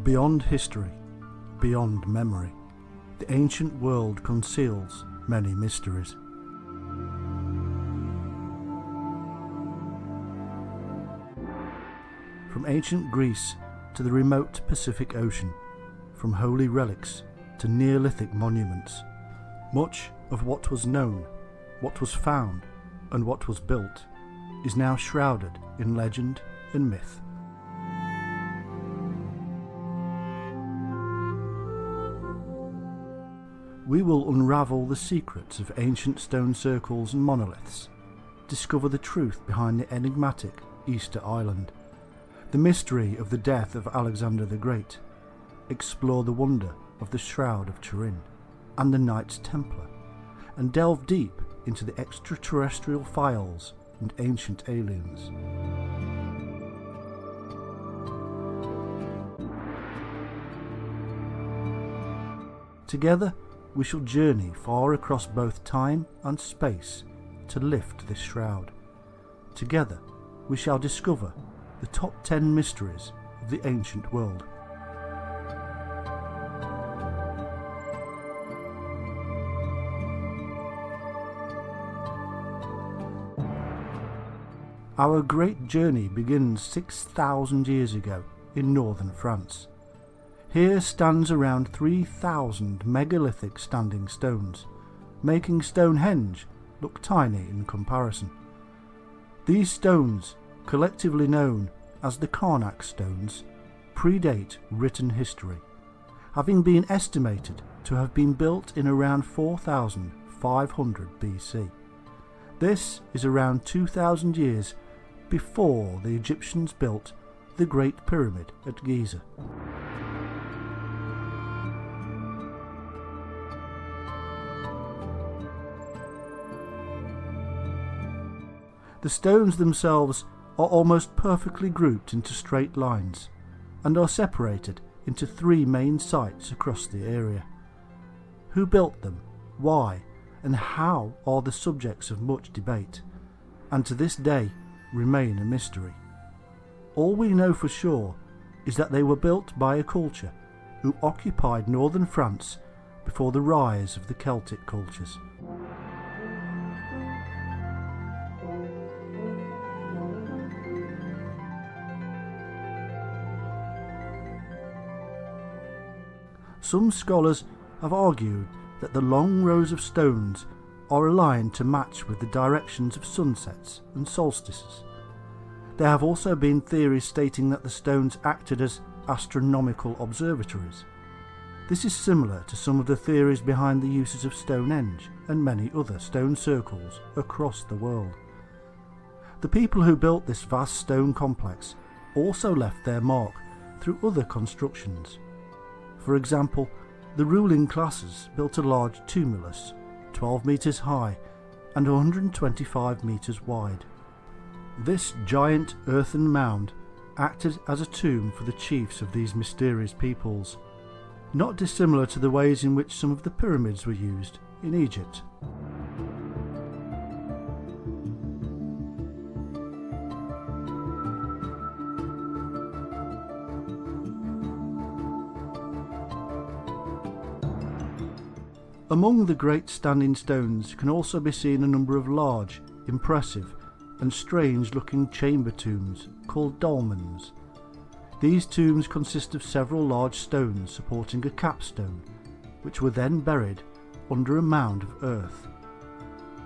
Beyond history, beyond memory, the ancient world conceals many mysteries. From ancient Greece to the remote Pacific Ocean, from holy relics to Neolithic monuments, much of what was known, what was found, and what was built is now shrouded in legend and myth. We will unravel the secrets of ancient stone circles and monoliths, discover the truth behind the enigmatic Easter Island, the mystery of the death of Alexander the Great, explore the wonder of the Shroud of Turin and the Knights Templar, and delve deep into the extraterrestrial files and ancient aliens. Together, we shall journey far across both time and space to lift this shroud. Together, we shall discover the top 10 mysteries of the ancient world. Our great journey begins 6,000 years ago in northern France. Here stands around 3,000 megalithic standing stones, making Stonehenge look tiny in comparison. These stones, collectively known as the Conak Stones, predate written history, having been estimated to have been built in around 4,500 BC. This is around 2,000 years before the Egyptians built the Great Pyramid at Giza. The stones themselves are almost perfectly grouped into straight lines and are separated into 3 main sites across the area. Who built them, why, and how are the subjects of much debate, and to this day remain a mystery. All we know for sure is that they were built by a culture who occupied northern France before the rise of the Celtic cultures. Some scholars have argued that the long rows of stones are aligned to match with the directions of sunsets and solstices. There have also been theories stating that the stones acted as astronomical observatories. This is similar to some of the theories behind the uses of Stonehenge and many other stone circles across the world. The people who built this vast stone complex also left their mark through other constructions. For example, the ruling classes built a large tumulus, 12 metres high and 125 metres wide. This giant earthen mound acted as a tomb for the chiefs of these mysterious peoples, not dissimilar to the ways in which some of the pyramids were used in Egypt. Among the great standing stones can also be seen a number of large, impressive and strange-looking chamber tombs called dolmens. These tombs consist of several large stones supporting a capstone, which were then buried under a mound of earth.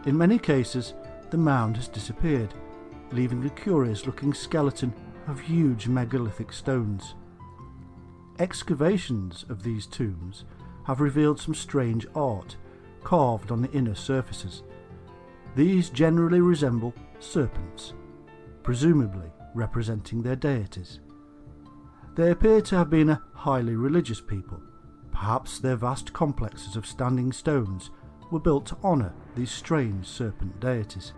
In many cases, the mound has disappeared, leaving a curious-looking skeleton of huge megalithic stones. Excavations of these tombs have revealed some strange art carved on the inner surfaces. These generally resemble serpents, presumably representing their deities. They appear to have been a highly religious people. Perhaps their vast complexes of standing stones were built to honour these strange serpent deities.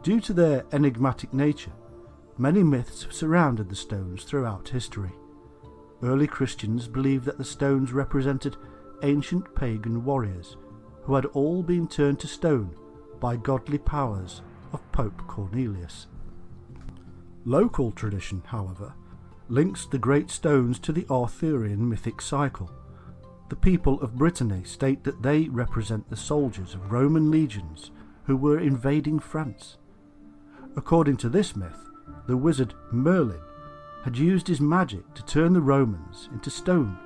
Due to their enigmatic nature, many myths have surrounded the stones throughout history. Early Christians believed that the stones represented ancient pagan warriors who had all been turned to stone by godly powers of Pope Cornelius. Local tradition, however, links the great stones to the Arthurian mythic cycle. The people of Brittany state that they represent the soldiers of Roman legions who were invading France. According to this myth, the wizard Merlin had used his magic to turn the Romans into stone,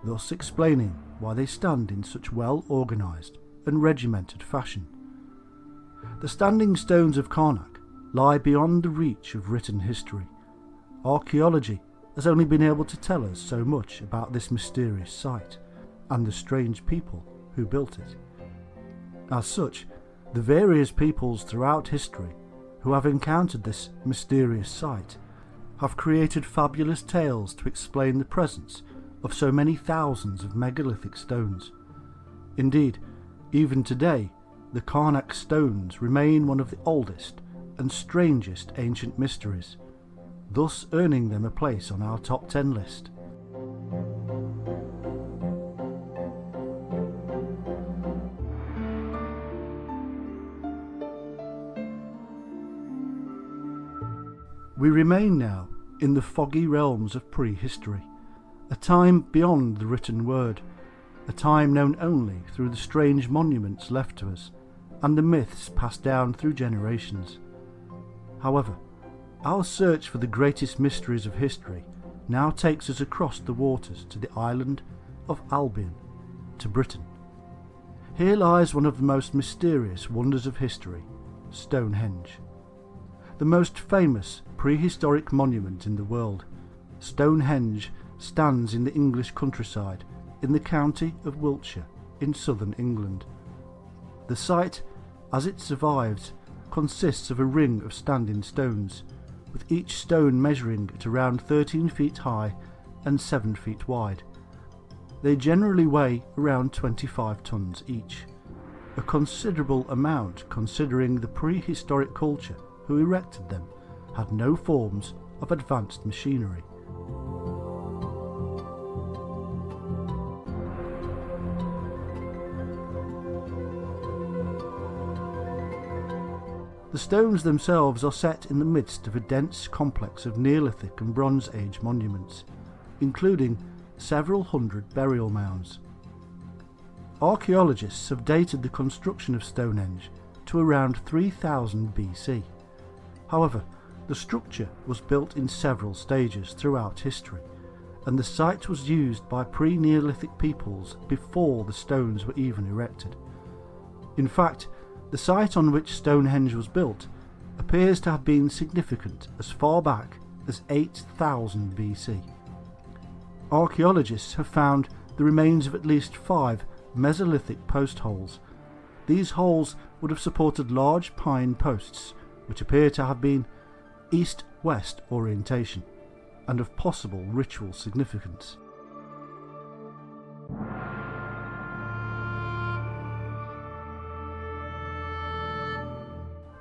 thus explaining why they stand in such well-organised and regimented fashion. The standing stones of Conak lie beyond the reach of written history. Archaeology has only been able to tell us so much about this mysterious site and the strange people who built it. As such, the various peoples throughout history who have encountered this mysterious site have created fabulous tales to explain the presence of so many thousands of megalithic stones. Indeed, even today, the Conak Stones remain one of the oldest and strangest ancient mysteries, thus earning them a place on our top 10 list. We remain now in the foggy realms of prehistory, a time beyond the written word, a time known only through the strange monuments left to us and the myths passed down through generations. However, our search for the greatest mysteries of history now takes us across the waters to the island of Albion, to Britain. Here lies one of the most mysterious wonders of history, Stonehenge. The most famous prehistoric monument in the world, Stonehenge stands in the English countryside in the county of Wiltshire in southern England. The site, as it survives, consists of a ring of standing stones, with each stone measuring at around 13 feet high and 7 feet wide. They generally weigh around 25 tons each, a considerable amount considering the prehistoric culture who erected them had no forms of advanced machinery. The stones themselves are set in the midst of a dense complex of Neolithic and Bronze Age monuments, including several hundred burial mounds. Archaeologists have dated the construction of Stonehenge to around 3000 BC. However, the structure was built in several stages throughout history, and the site was used by pre-Neolithic peoples before the stones were even erected. In fact, the site on which Stonehenge was built appears to have been significant as far back as 8000 BC. Archaeologists have found the remains of at least 5 Mesolithic post holes. These holes would have supported large pine posts, which appear to have been east-west orientation and of possible ritual significance.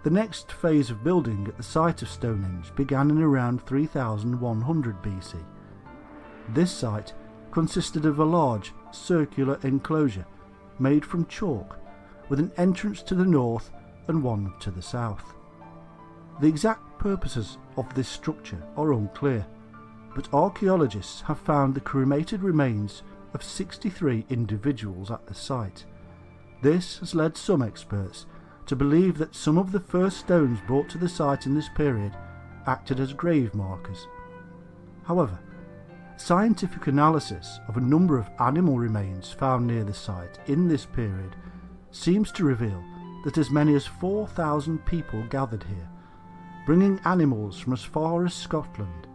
The next phase of building at the site of Stonehenge began in around 3100 BC. This site consisted of a large circular enclosure made from chalk, with an entrance to the north and one to the south. The exact purposes of this structure are unclear, but archaeologists have found the cremated remains of 63 individuals at the site. This has led some experts to believe that some of the first stones brought to the site in this period acted as grave markers. However, scientific analysis of a number of animal remains found near the site in this period seems to reveal that as many as 4,000 people gathered here, bringing animals from as far as Scotland.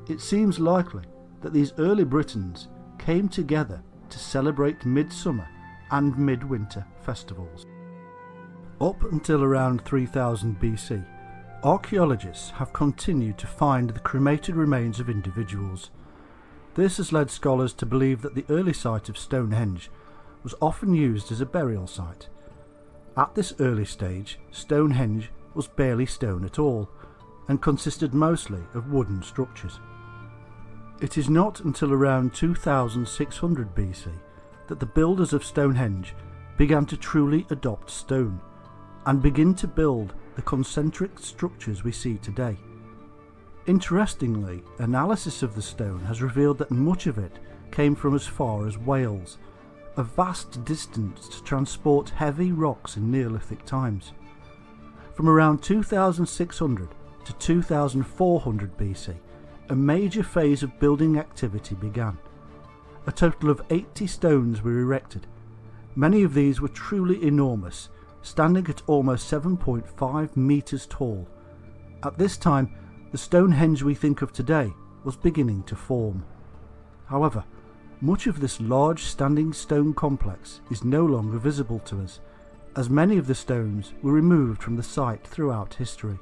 It seems likely that these early Britons came together to celebrate midsummer and midwinter festivals. Up until around 3000 BC, archaeologists have continued to find the cremated remains of individuals. This has led scholars to believe that the early site of Stonehenge was often used as a burial site. At this early stage, Stonehenge was barely stone at all, and consisted mostly of wooden structures. It is not until around 2600 BC that the builders of Stonehenge began to truly adopt stone, and begin to build the the concentric structures we see today. Interestingly, analysis of the stone has revealed that much of it came from as far as Wales, a vast distance to transport heavy rocks in Neolithic times. From around 2600 to 2400 BC, a major phase of building activity began. A total of 80 stones were erected. Many of these were truly enormous, standing at almost 7.5 metres tall. At this time, the Stonehenge we think of today was beginning to form. However, much of this large standing stone complex is no longer visible to us, as many of the stones were removed from the site throughout history.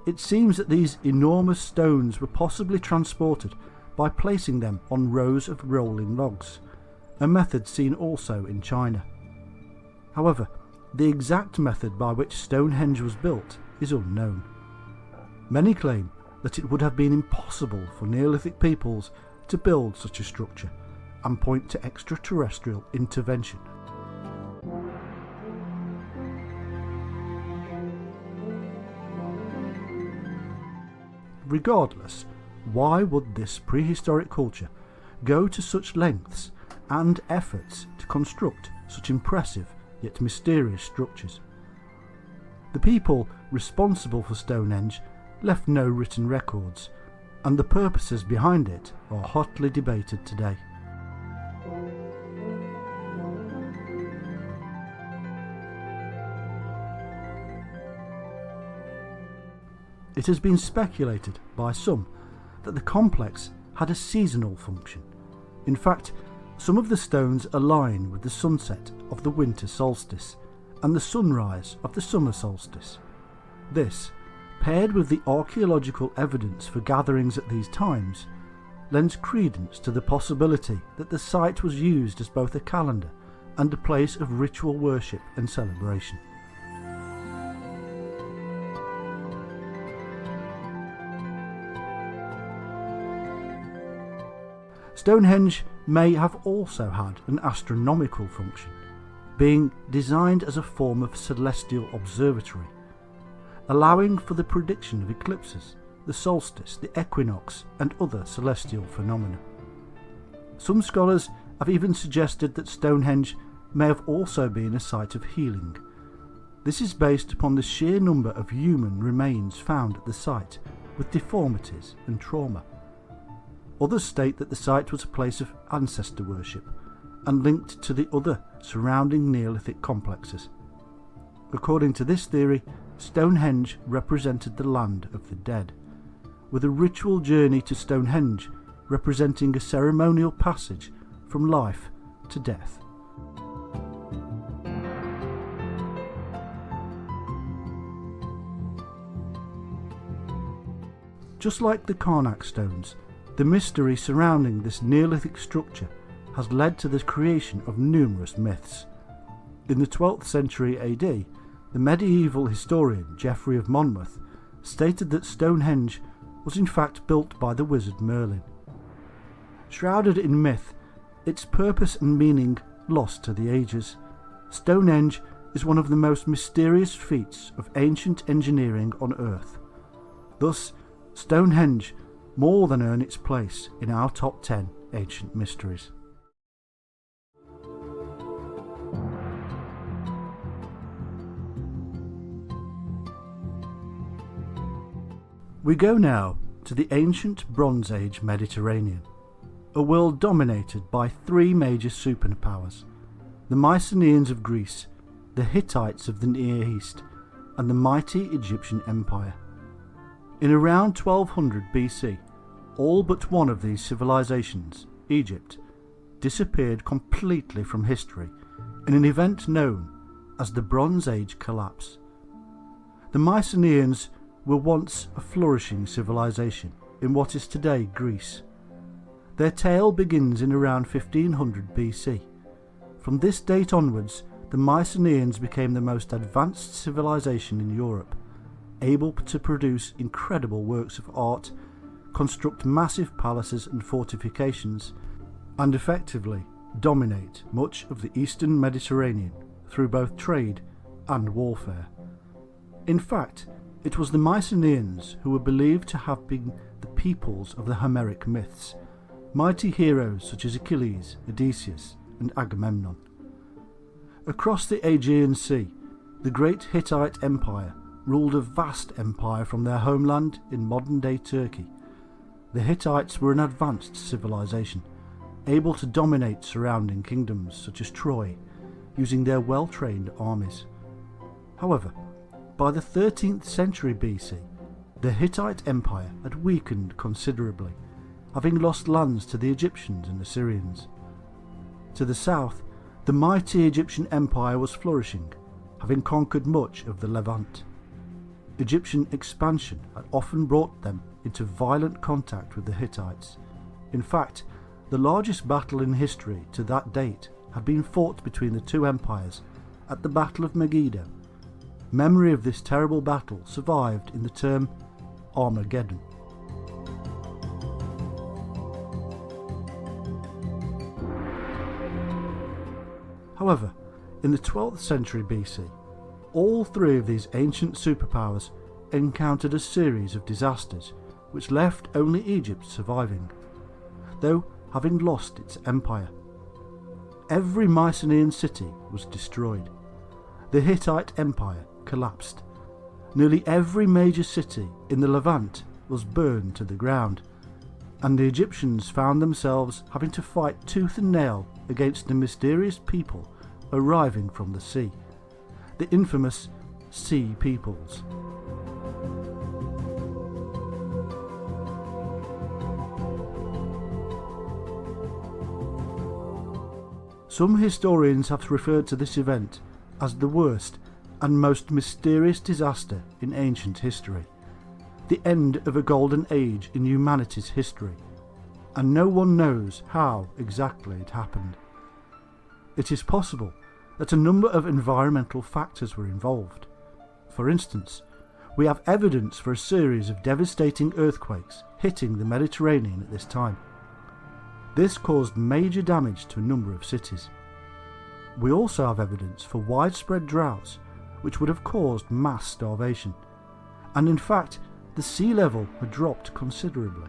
It seems that these enormous stones were possibly transported by placing them on rows of rolling logs, a method seen also in China. However, the exact method by which Stonehenge was built is unknown. Many claim that it would have been impossible for Neolithic peoples to build such a structure, and point to extraterrestrial intervention. Regardless, why would this prehistoric culture go to such lengths and efforts to construct such impressive yet mysterious structures? The people responsible for Stonehenge left no written records, and the purposes behind it are hotly debated today. It has been speculated by some that the complex had a seasonal function. In fact, some of the stones align with the sunset of the winter solstice and the sunrise of the summer solstice. This, paired with the archaeological evidence for gatherings at these times, lends credence to the possibility that the site was used as both a calendar and a place of ritual worship and celebration. Stonehenge may have also had an astronomical function, being designed as a form of celestial observatory, allowing for the prediction of eclipses, the solstice, the equinox, and other celestial phenomena. Some scholars have even suggested that Stonehenge may have also been a site of healing. This is based upon the sheer number of human remains found at the site, with deformities and trauma. Others state that the site was a place of ancestor worship and linked to the other surrounding Neolithic complexes. According to this theory, Stonehenge represented the land of the dead, with a ritual journey to Stonehenge representing a ceremonial passage from life to death. Just like the Conak Stones, the mystery surrounding this Neolithic structure has led to the creation of numerous myths. In the 12th century AD, the medieval historian Geoffrey of Monmouth stated that Stonehenge was in fact built by the wizard Merlin. Shrouded in myth, its purpose and meaning lost to the ages, Stonehenge is one of the most mysterious feats of ancient engineering on Earth. Thus, Stonehenge more than earn its place in our top 10 ancient mysteries. We go now to the ancient Bronze Age Mediterranean, a world dominated by three major superpowers: the Mycenaeans of Greece, the Hittites of the Near East, and the mighty Egyptian Empire. In around 1200 BC, all but one of these civilizations, Egypt, disappeared completely from history in an event known as the Bronze Age collapse. The Mycenaeans were once a flourishing civilization in what is today Greece. Their tale begins in around 1500 BC. From this date onwards, the Mycenaeans became the most advanced civilization in Europe, able to produce incredible works of art, construct massive palaces and fortifications, and effectively dominate much of the eastern Mediterranean through both trade and warfare. In fact, it was the Mycenaeans who were believed to have been the peoples of the Homeric myths, mighty heroes such as Achilles, Odysseus, and Agamemnon. Across the Aegean Sea, the great Hittite Empire ruled a vast empire from their homeland in modern-day Turkey. The Hittites were an advanced civilization, able to dominate surrounding kingdoms such as Troy, using their well-trained armies. However, by the 13th century BC, the Hittite Empire had weakened considerably, having lost lands to the Egyptians and Assyrians. To the south, the mighty Egyptian Empire was flourishing, having conquered much of the Levant. Egyptian expansion had often brought them into violent contact with the Hittites. In fact, the largest battle in history to that date had been fought between the two empires at the Battle of Megiddo. Memory of this terrible battle survived in the term Armageddon. However, in the 12th century BC, all three of these ancient superpowers encountered a series of disasters which left only Egypt surviving, though having lost its empire. Every Mycenaean city was destroyed. The Hittite Empire collapsed. Nearly every major city in the Levant was burned to the ground, and the Egyptians found themselves having to fight tooth and nail against the mysterious people arriving from the sea, the infamous Sea Peoples. Some historians have referred to this event as the worst and most mysterious disaster in ancient history, the end of a golden age in humanity's history, and no one knows how exactly it happened. It is possible that a number of environmental factors were involved. For instance, we have evidence for a series of devastating earthquakes hitting the Mediterranean at this time. This caused major damage to a number of cities. We also have evidence for widespread droughts which would have caused mass starvation, and in fact the sea level had dropped considerably.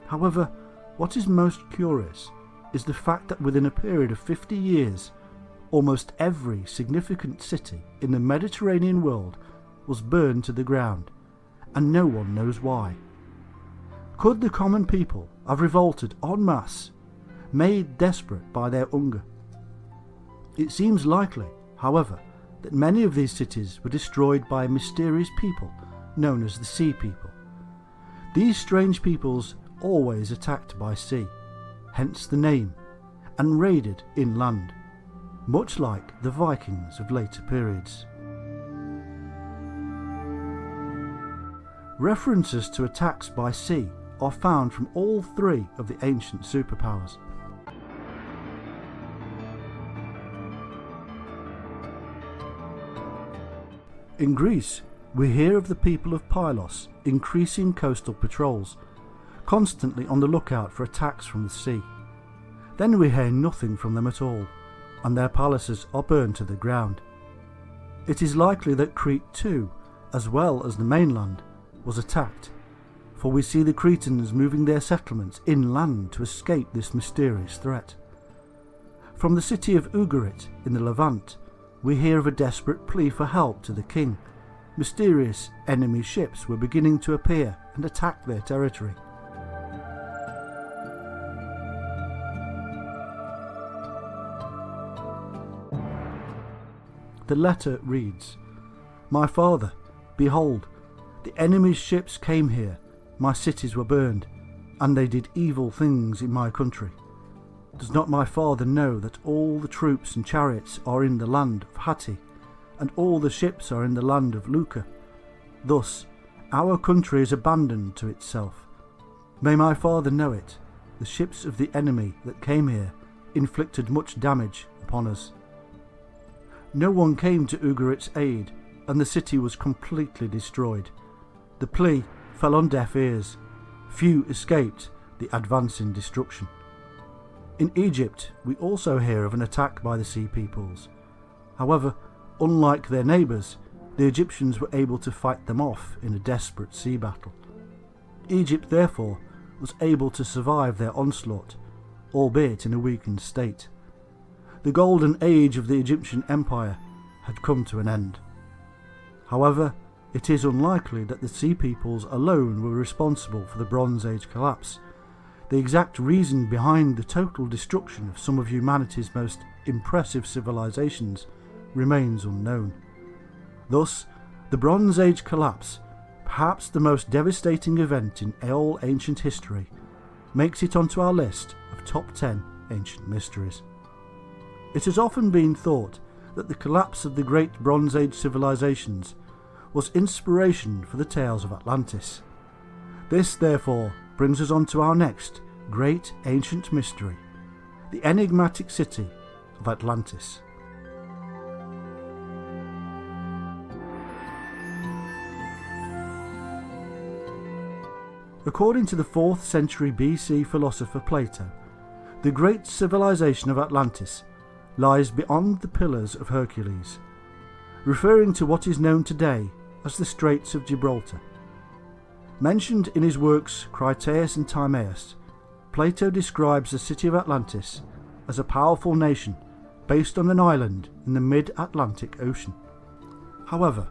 However, what is most curious is the fact that within a period of 50 years, almost every significant city in the Mediterranean world was burned to the ground, and no one knows why. Could the common people have revolted en masse, made desperate by their hunger? It seems likely, however, that many of these cities were destroyed by a mysterious people known as the Sea People. These strange peoples always attacked by sea, hence the name, and raided inland, much like the Vikings of later periods. References to attacks by sea are found from all three of the ancient superpowers. In Greece, we hear of the people of Pylos increasing coastal patrols, constantly on the lookout for attacks from the sea. Then we hear nothing from them at all, and their palaces are burned to the ground. It is likely that Crete too, as well as the mainland, was attacked, for we see the Cretans moving their settlements inland to escape this mysterious threat. From the city of Ugarit in the Levant, we hear of a desperate plea for help to the king. Mysterious enemy ships were beginning to appear and attack their territory. The letter reads, "My father, behold, the enemy's ships came here, my cities were burned, and they did evil things in my country. Does not my father know that all the troops and chariots are in the land of Hatti, and all the ships are in the land of Luca? Thus, our country is abandoned to itself. May my father know it, the ships of the enemy that came here inflicted much damage upon us." No one came to Ugarit's aid, and the city was completely destroyed. The plea fell on deaf ears. Few escaped, the advancing destruction. In Egypt, we also hear of an attack by the Sea Peoples. However, unlike their neighbours, the Egyptians were able to fight them off in a desperate sea battle. Egypt, therefore, was able to survive their onslaught, albeit in a weakened state. The golden age of the Egyptian Empire had come to an end. However, it is unlikely that the Sea Peoples alone were responsible for the Bronze Age collapse. The exact reason behind the total destruction of some of humanity's most impressive civilizations remains unknown. Thus, the Bronze Age collapse, perhaps the most devastating event in all ancient history, makes it onto our list of top 10 ancient mysteries. It has often been thought that the collapse of the great Bronze Age civilizations was inspiration for the tales of Atlantis. This, therefore, brings us on to our next great ancient mystery, the enigmatic city of Atlantis. According to the 4th century BC philosopher Plato, the great civilization of Atlantis lies beyond the Pillars of Hercules, referring to what is known today as the Straits of Gibraltar. Mentioned in his works Critias and Timaeus, Plato describes the city of Atlantis as a powerful nation based on an island in the mid-Atlantic Ocean. However,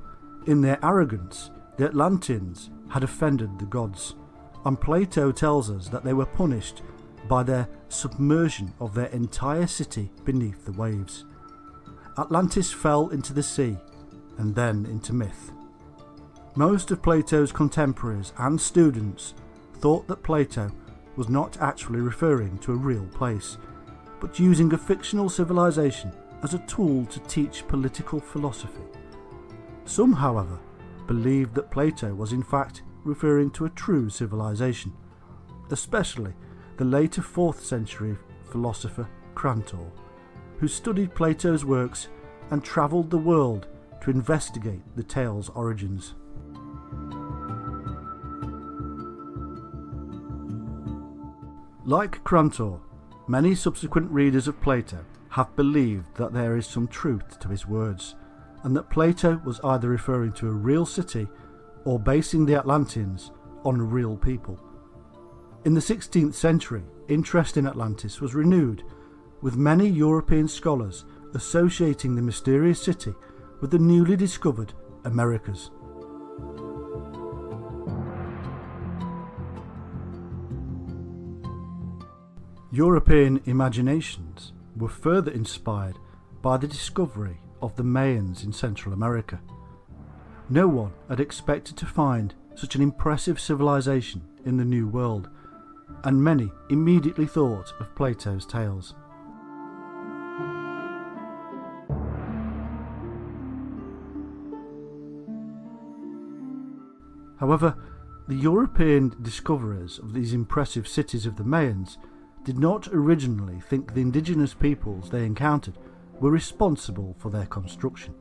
in their arrogance, the Atlanteans had offended the gods, and Plato tells us that they were punished by their submersion of their entire city beneath the waves. Atlantis fell into the sea and then into myth. Most of Plato's contemporaries and students thought that Plato was not actually referring to a real place, but using a fictional civilization as a tool to teach political philosophy. Some, however, believed that Plato was in fact referring to a true civilization, especially the later 4th century philosopher Crantor, who studied Plato's works and travelled the world to investigate the tale's origins. Like Crantor, many subsequent readers of Plato have believed that there is some truth to his words, and that Plato was either referring to a real city or basing the Atlanteans on real people. In the 16th century, interest in Atlantis was renewed, with many European scholars associating the mysterious city with the newly discovered Americas. European imaginations were further inspired by the discovery of the Mayans in Central America. No one had expected to find such an impressive civilization in the New World, and many immediately thought of Plato's tales. However, the European discoverers of these impressive cities of the Mayans did not originally think the indigenous peoples they encountered were responsible for their construction.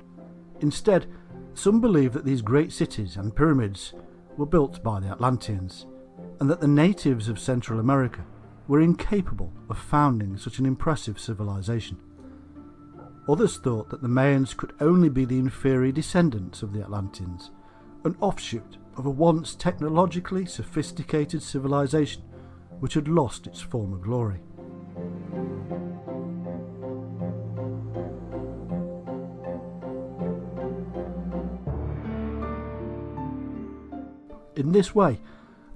Instead, some believe that these great cities and pyramids were built by the Atlanteans, and that the natives of Central America were incapable of founding such an impressive civilization. Others thought that the Mayans could only be the inferior descendants of the Atlanteans, an offshoot of a once technologically sophisticated civilization which had lost its former glory. In this way,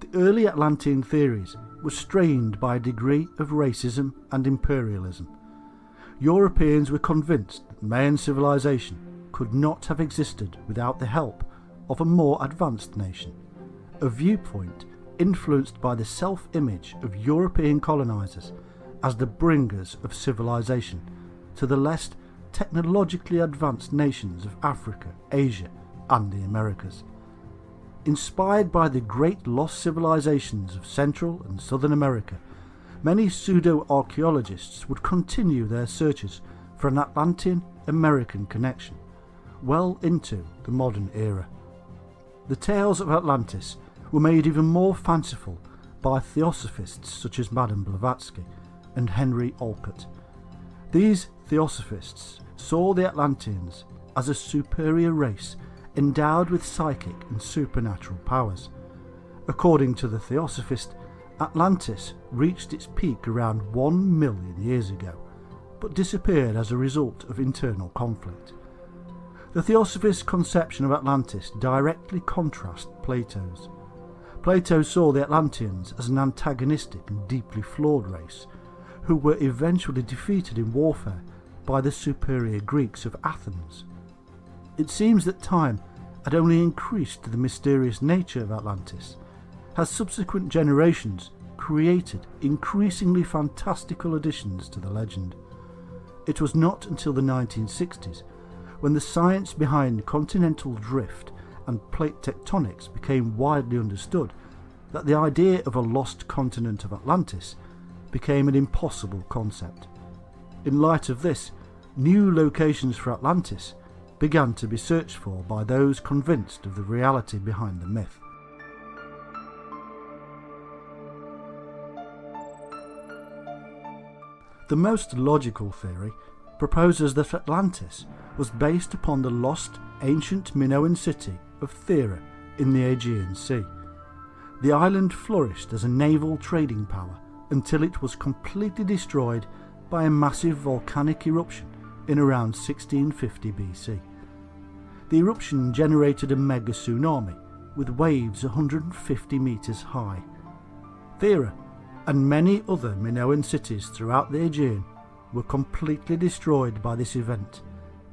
the early Atlantean theories were strained by a degree of racism and imperialism. Europeans were convinced that Mayan civilization could not have existed without the help of a more advanced nation, a viewpoint influenced by the self-image of European colonizers as the bringers of civilization to the less technologically advanced nations of Africa, Asia, and the Americas. Inspired by the great lost civilizations of Central and Southern America, many pseudo-archaeologists would continue their searches for an Atlantean-American connection well into the modern era. The tales of Atlantis were made even more fanciful by theosophists such as Madame Blavatsky and Henry Olcott. These theosophists saw the Atlanteans as a superior race endowed with psychic and supernatural powers. According to the theosophist, Atlantis reached its peak around 1 million years ago, but disappeared as a result of internal conflict. The theosophist's conception of Atlantis directly contrasts Plato's. Plato saw the Atlanteans as an antagonistic and deeply flawed race, who were eventually defeated in warfare by the superior Greeks of Athens. It seems that time had only increased the mysterious nature of Atlantis, as subsequent generations created increasingly fantastical additions to the legend. It was not until the 1960s, when the science behind continental drift and plate tectonics became widely understood, that the idea of a lost continent of Atlantis became an impossible concept. In light of this, new locations for Atlantis began to be searched for by those convinced of the reality behind the myth. The most logical theory proposes that Atlantis was based upon the lost ancient Minoan city of Thera in the Aegean Sea. The island flourished as a naval trading power until it was completely destroyed by a massive volcanic eruption in around 1650 BC. The eruption generated a mega tsunami with waves 150 metres high. Thera and many other Minoan cities throughout the Aegean were completely destroyed by this event,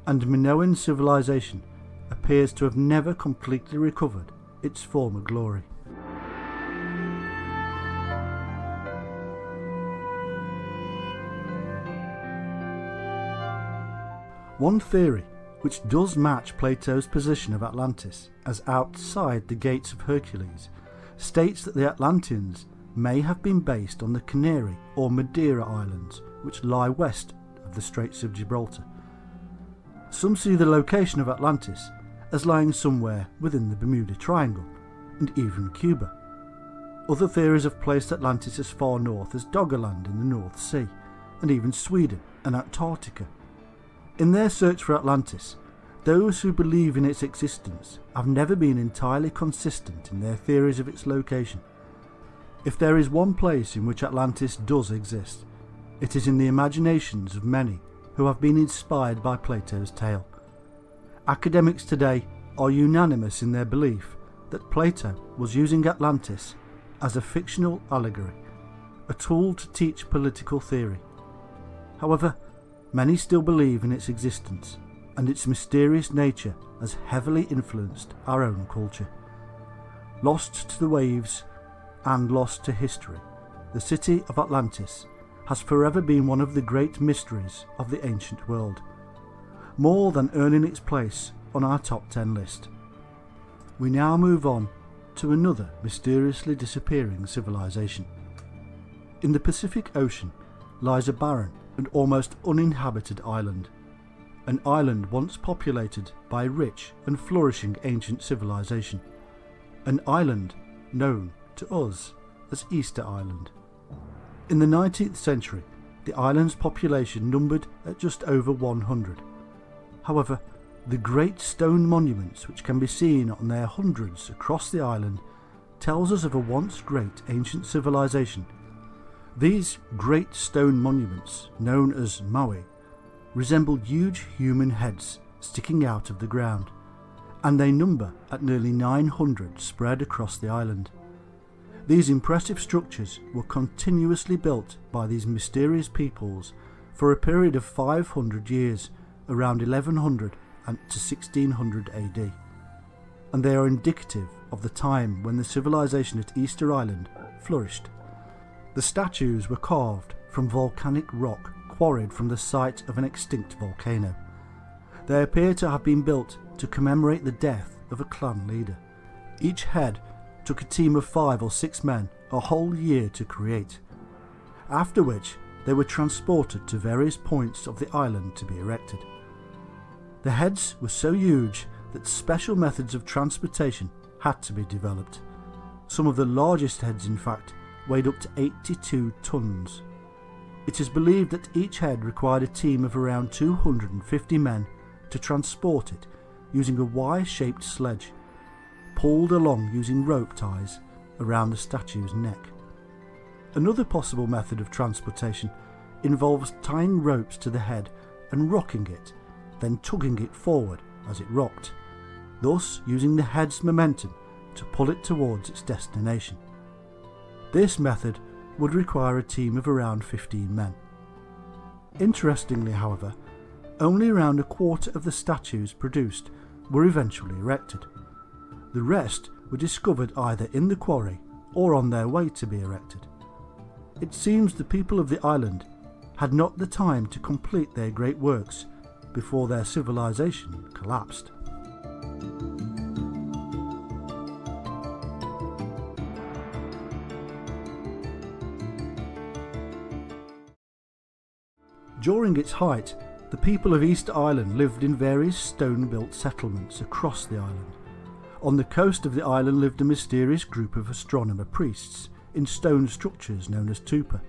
and Minoan civilization appears to have never completely recovered its former glory. One theory, which does match Plato's position of Atlantis as outside the gates of Hercules, states that the Atlanteans may have been based on the Canary or Madeira Islands, which lie west of the Straits of Gibraltar. Some see the location of Atlantis as lying somewhere within the Bermuda Triangle, and even Cuba. Other theories have placed Atlantis as far north as Doggerland in the North Sea, and even Sweden and Antarctica. In their search for Atlantis, those who believe in its existence have never been entirely consistent in their theories of its location. If there is one place in which Atlantis does exist, it is in the imaginations of many who have been inspired by Plato's tale. Academics today are unanimous in their belief that Plato was using Atlantis as a fictional allegory, a tool to teach political theory. However, many still believe in its existence, and its mysterious nature has heavily influenced our own culture. Lost to the waves and lost to history, the city of Atlantis has forever been one of the great mysteries of the ancient world, more than earning its place on our top 10 list. We now move on to another mysteriously disappearing civilization. In the Pacific Ocean lies a barren and almost uninhabited island, an island once populated by a rich and flourishing ancient civilization, an island known to us as Easter Island. In the 19th century, the island's population numbered at just over 100. However, the great stone monuments which can be seen on their hundreds across the island tells us of a once great ancient civilization. These great stone monuments, known as moai, resemble huge human heads sticking out of the ground, and they number at nearly 900 spread across the island. These impressive structures were continuously built by these mysterious peoples for a period of 500 years, around 1100 to 1600 AD, and they are indicative of the time when the civilization at Easter Island flourished. The statues were carved from volcanic rock quarried from the site of an extinct volcano. They appear to have been built to commemorate the death of a clan leader. Each head took a team of 5 or 6 men a whole year to create, after which they were transported to various points of the island to be erected. The heads were so huge that special methods of transportation had to be developed. Some of the largest heads, in fact, weighed up to 82 tons. It is believed that each head required a team of around 250 men to transport it using a Y-shaped sledge, pulled along using rope ties around the statue's neck. Another possible method of transportation involves tying ropes to the head and rocking it, then tugging it forward as it rocked, thus using the head's momentum to pull it towards its destination. This method would require a team of around 15 men. Interestingly, however, only around a quarter of the statues produced were eventually erected. The rest were discovered either in the quarry or on their way to be erected. It seems the people of the island had not the time to complete their great works before their civilization collapsed. During its height, the people of Easter Island lived in various stone-built settlements across the island. On the coast of the island lived a mysterious group of astronomer priests in stone structures known as tupa.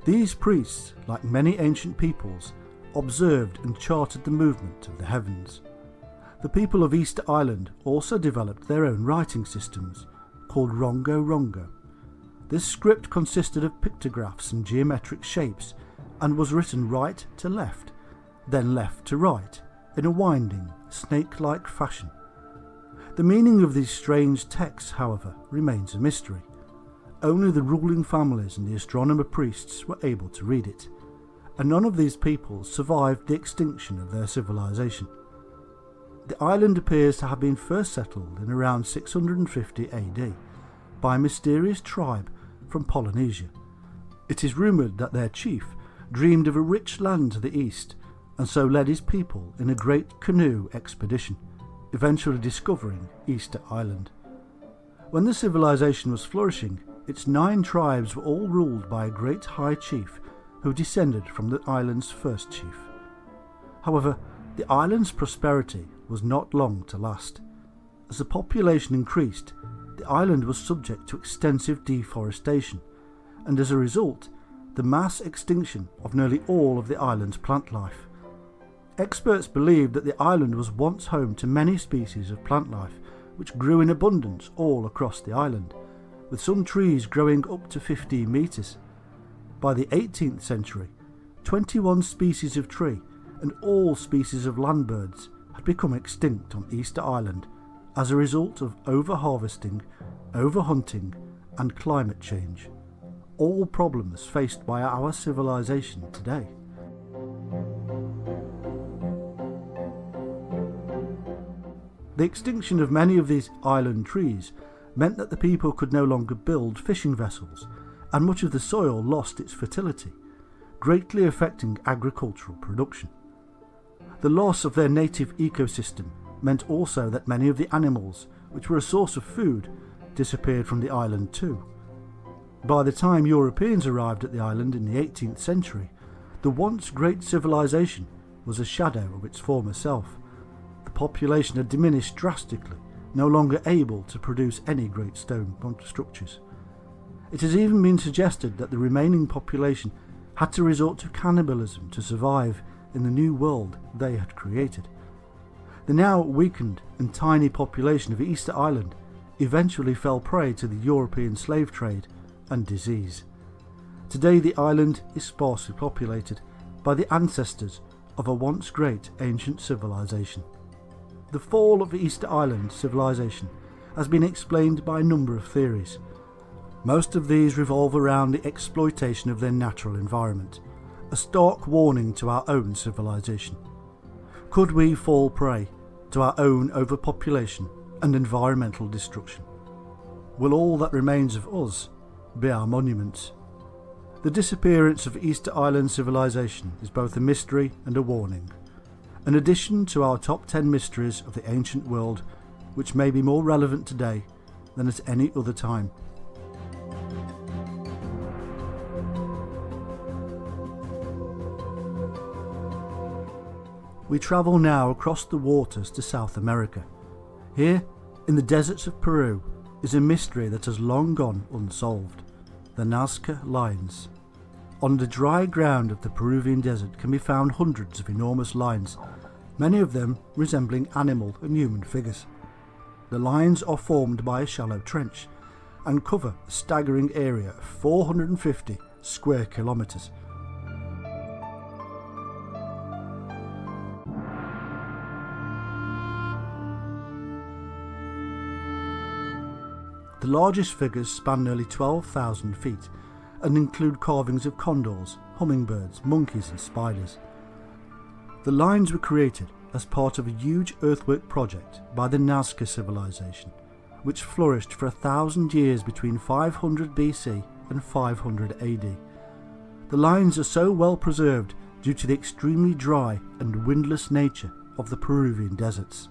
These priests, like many ancient peoples, observed and charted the movement of the heavens. The people of Easter Island also developed their own writing systems, called Rongo Rongo. This script consisted of pictographs and geometric shapes and was written right to left, then left to right, in a winding, snake-like fashion. The meaning of these strange texts, however, remains a mystery. Only the ruling families and the astronomer priests were able to read it, and none of these peoples survived the extinction of their civilization. The island appears to have been first settled in around 650 AD by a mysterious tribe from Polynesia. It is rumoured that their chief dreamed of a rich land to the east and so led his people in a great canoe expedition, eventually discovering Easter Island. When the civilization was flourishing, its 9 tribes were all ruled by a great high chief who descended from the island's first chief. However, the island's prosperity was not long to last. As the population increased, the island was subject to extensive deforestation, and as a result, the mass extinction of nearly all of the island's plant life. Experts believed that the island was once home to many species of plant life which grew in abundance all across the island, with some trees growing up to 15 metres. By the 18th century, 21 species of tree and all species of land birds had become extinct on Easter Island as a result of over-harvesting, over-hunting and climate change, all problems faced by our civilization today. The extinction of many of these island trees meant that the people could no longer build fishing vessels, and much of the soil lost its fertility, greatly affecting agricultural production. The loss of their native ecosystem meant also that many of the animals, which were a source of food, disappeared from the island too. By the time Europeans arrived at the island in the 18th century, the once great civilization was a shadow of its former self. The population had diminished drastically, no longer able to produce any great stone structures. It has even been suggested that the remaining population had to resort to cannibalism to survive in the new world they had created. The now weakened and tiny population of Easter Island eventually fell prey to the European slave trade and disease. Today the island is sparsely populated by the ancestors of a once great ancient civilization. The fall of Easter Island civilization has been explained by a number of theories. Most of these revolve around the exploitation of their natural environment, a stark warning to our own civilization. Could we fall prey to our own overpopulation and environmental destruction? Will all that remains of us be our monuments? The disappearance of Easter Island civilization is both a mystery and a warning, an addition to our top 10 mysteries of the ancient world, which may be more relevant today than at any other time. We travel now across the waters to South America. Here, in the deserts of Peru, is a mystery that has long gone unsolved. the Nazca Lines. On the dry ground of the Peruvian desert can be found hundreds of enormous lines, many of them resembling animal and human figures. The lines are formed by a shallow trench and cover a staggering area of 450 square kilometres. The largest figures span nearly 12,000 feet and include carvings of condors, hummingbirds, monkeys and spiders. The lines were created as part of a huge earthwork project by the Nazca civilization, which flourished for 1,000 years between 500 BC and 500 AD. The lines are so well preserved due to the extremely dry and windless nature of the Peruvian deserts.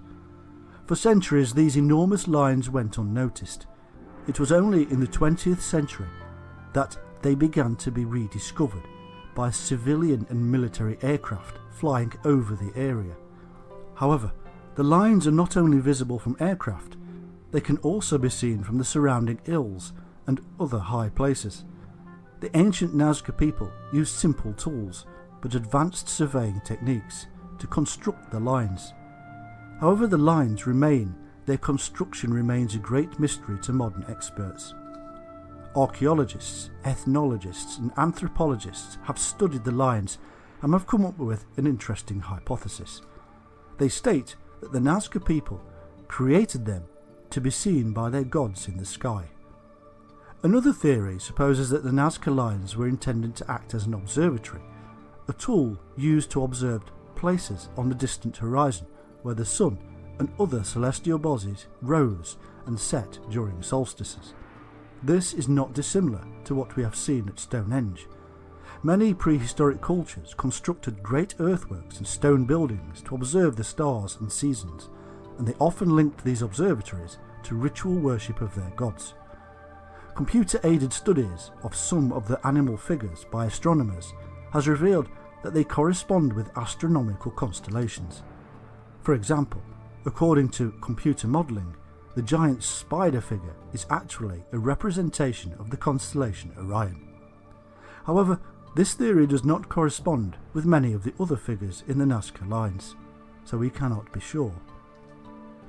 For centuries these enormous lines went unnoticed. It was only in the 20th century that they began to be rediscovered by civilian and military aircraft flying over the area. However, the lines are not only visible from aircraft, they can also be seen from the surrounding hills and other high places. The ancient Nazca people used simple tools but advanced surveying techniques to construct the lines. However the lines remain, their construction remains a great mystery to modern experts. Archaeologists, ethnologists and anthropologists have studied the lines and have come up with an interesting hypothesis. They state that the Nazca people created them to be seen by their gods in the sky. Another theory supposes that the Nazca Lines were intended to act as an observatory, a tool used to observe places on the distant horizon where the sun and other celestial bodies rose and set during solstices. This is not dissimilar to what we have seen at Stonehenge. Many prehistoric cultures constructed great earthworks and stone buildings to observe the stars and seasons, and they often linked these observatories to ritual worship of their gods. Computer-aided studies of some of the animal figures by astronomers has revealed that they correspond with astronomical constellations. For example, according to computer modelling, the giant spider figure is actually a representation of the constellation Orion. However, this theory does not correspond with many of the other figures in the Nazca Lines, so we cannot be sure.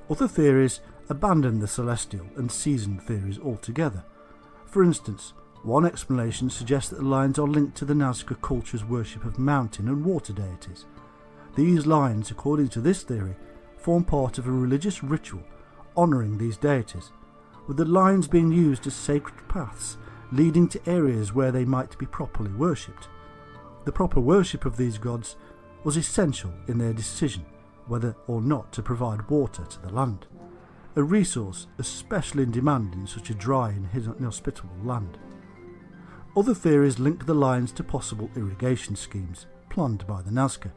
Other theories abandon the celestial and season theories altogether. For instance, one explanation suggests that the lines are linked to the Nazca culture's worship of mountain and water deities. These lines, according to this theory, form part of a religious ritual honouring these deities, with the lines being used as sacred paths leading to areas where they might be properly worshipped. The proper worship of these gods was essential in their decision whether or not to provide water to the land, a resource especially in demand in such a dry and inhospitable land. Other theories link the lines to possible irrigation schemes planned by the Nazca,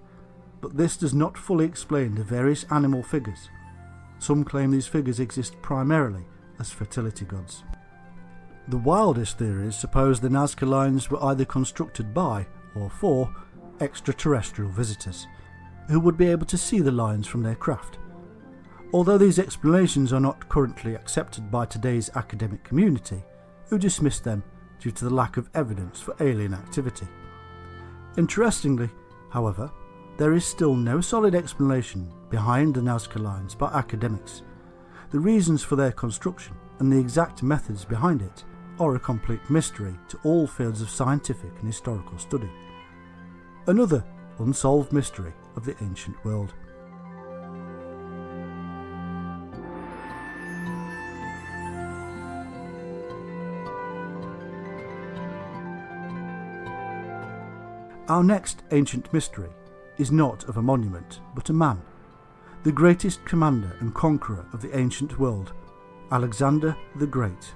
but this does not fully explain the various animal figures. Some claim these figures exist primarily as fertility gods. The wildest theories suppose the Nazca Lines were either constructed by or for extraterrestrial visitors, who would be able to see the lines from their craft. Although these explanations are not currently accepted by today's academic community, who dismiss them due to the lack of evidence for alien activity. Interestingly, however, there is still no solid explanation behind the Nazca Lines by academics. The reasons for their construction and the exact methods behind it are a complete mystery to all fields of scientific and historical study. Another unsolved mystery of the ancient world. Our next ancient mystery is not of a monument, but a man, the greatest commander and conqueror of the ancient world, Alexander the Great.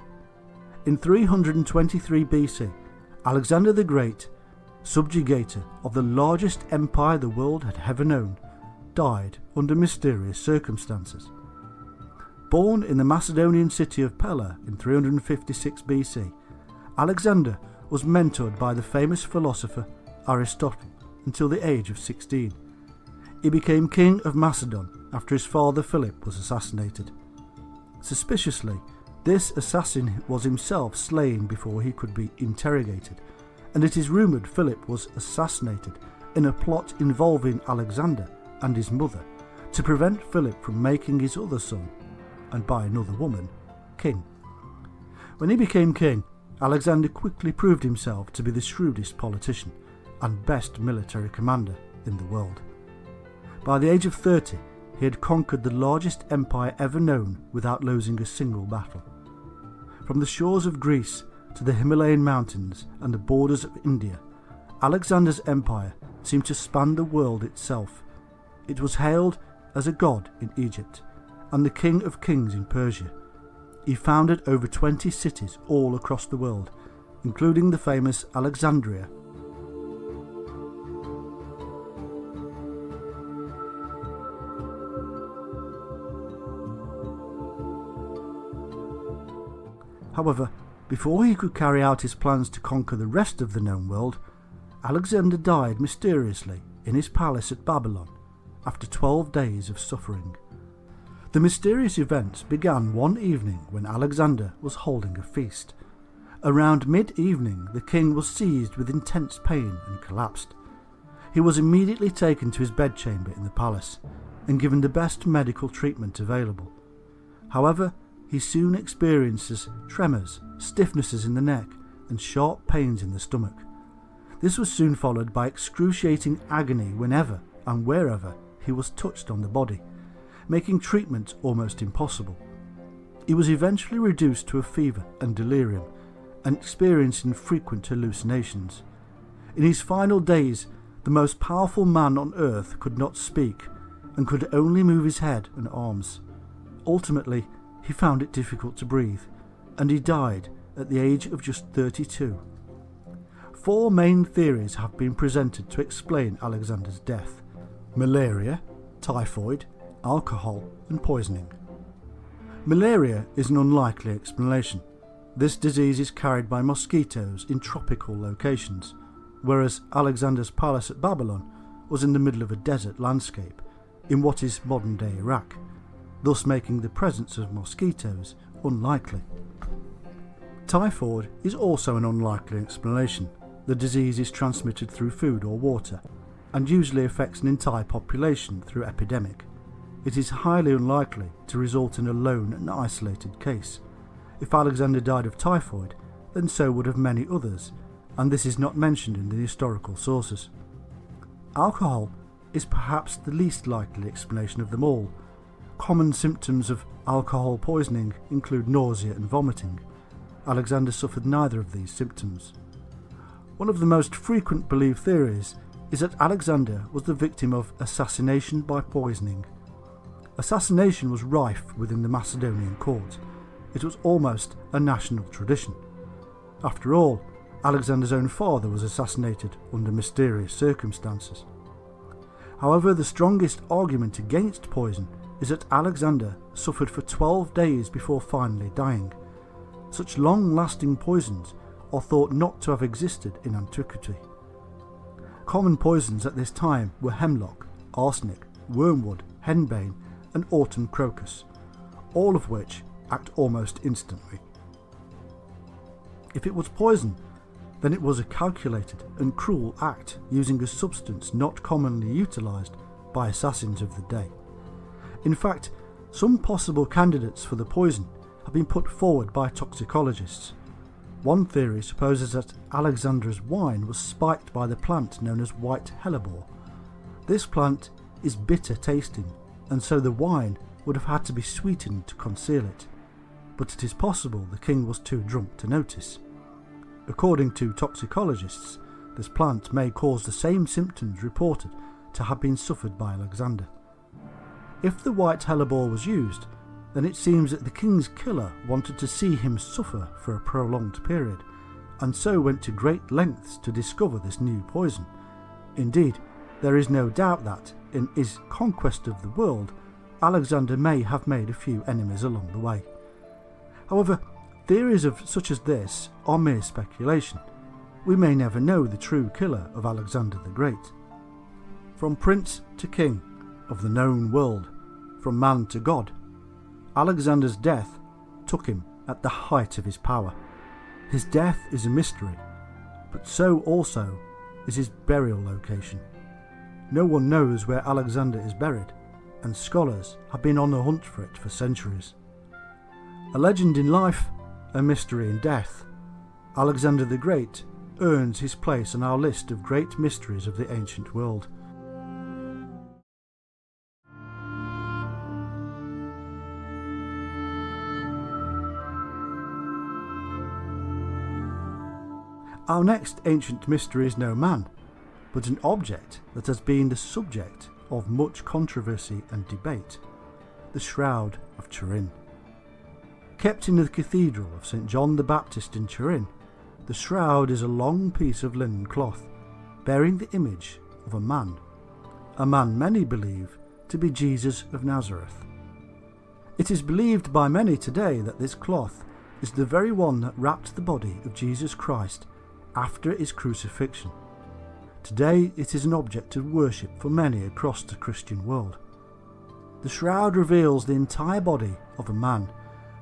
In 323 BC, Alexander the Great, subjugator of the largest empire the world had ever known, died under mysterious circumstances. Born in the Macedonian city of Pella in 356 BC, Alexander was mentored by the famous philosopher Aristotle until the age of 16. He became king of Macedon after his father Philip was assassinated. Suspiciously, This assassin was himself slain before he could be interrogated, and it is rumoured Philip was assassinated in a plot involving Alexander and his mother to prevent Philip from making his other son, and by another woman, king. When he became king, Alexander quickly proved himself to be the shrewdest politician and best military commander in the world. By the age of 30, he had conquered the largest empire ever known without losing a single battle. From the shores of Greece to the Himalayan mountains and the borders of India, Alexander's empire seemed to span the world itself. It was hailed as a god in Egypt and the king of kings in Persia. He founded over 20 cities all across the world, including the famous Alexandria. However, before he could carry out his plans to conquer the rest of the known world, Alexander died mysteriously in his palace at Babylon after 12 days of suffering. The mysterious events began one evening when Alexander was holding a feast. Around mid-evening, the king was seized with intense pain and collapsed. He was immediately taken to his bedchamber in the palace and given the best medical treatment available. However, he soon experiences tremors, stiffnesses in the neck, and sharp pains in the stomach. This was soon followed by excruciating agony whenever and wherever he was touched on the body, making treatment almost impossible. He was eventually reduced to a fever and delirium, and experiencing frequent hallucinations. In his final days, the most powerful man on earth could not speak, and could only move his head and arms. Ultimately, he found it difficult to breathe, and he died at the age of just 32. 4 main theories have been presented to explain Alexander's death: malaria, typhoid, alcohol, and poisoning. Malaria is an unlikely explanation. This disease is carried by mosquitoes in tropical locations, whereas Alexander's palace at Babylon was in the middle of a desert landscape in what is modern-day Iraq, thus making the presence of mosquitoes unlikely. Typhoid is also an unlikely explanation. The disease is transmitted through food or water, and usually affects an entire population through epidemic. It is highly unlikely to result in a lone and isolated case. If Alexander died of typhoid, then so would have many others, and this is not mentioned in the historical sources. Alcohol is perhaps the least likely explanation of them all. Common symptoms of alcohol poisoning include nausea and vomiting. Alexander suffered neither of these symptoms. One of the most frequent believed theories is that Alexander was the victim of assassination by poisoning. Assassination was rife within the Macedonian court. It was almost a national tradition. After all, Alexander's own father was assassinated under mysterious circumstances. However, the strongest argument against poison is that Alexander suffered for 12 days before finally dying. Such long-lasting poisons are thought not to have existed in antiquity. Common poisons at this time were hemlock, arsenic, wormwood, henbane, and autumn crocus, all of which act almost instantly. If it was poison, then it was a calculated and cruel act using a substance not commonly utilised by assassins of the day. In fact, some possible candidates for the poison have been put forward by toxicologists. One theory supposes that Alexander's wine was spiked by the plant known as white hellebore. This plant is bitter tasting, and so the wine would have had to be sweetened to conceal it, but it is possible the king was too drunk to notice. According to toxicologists, this plant may cause the same symptoms reported to have been suffered by Alexander. If the white hellebore was used, then it seems that the king's killer wanted to see him suffer for a prolonged period, and so went to great lengths to discover this new poison. Indeed, there is no doubt that, in his conquest of the world, Alexander may have made a few enemies along the way. However, theories such as this are mere speculation. We may never know the true killer of Alexander the Great. From prince to king of the known world, from man to god, Alexander's death took him at the height of his power. His death is a mystery, but so also is his burial location. No one knows where Alexander is buried, and scholars have been on the hunt for it for centuries. A legend in life, a mystery in death, Alexander the Great earns his place on our list of great mysteries of the ancient world. Our next ancient mystery is no man, but an object that has been the subject of much controversy and debate, the Shroud of Turin. Kept in the Cathedral of St. John the Baptist in Turin, the shroud is a long piece of linen cloth bearing the image of a man many believe to be Jesus of Nazareth. It is believed by many today that this cloth is the very one that wrapped the body of Jesus Christ after his crucifixion. Today it is an object of worship for many across the Christian world. The shroud reveals the entire body of a man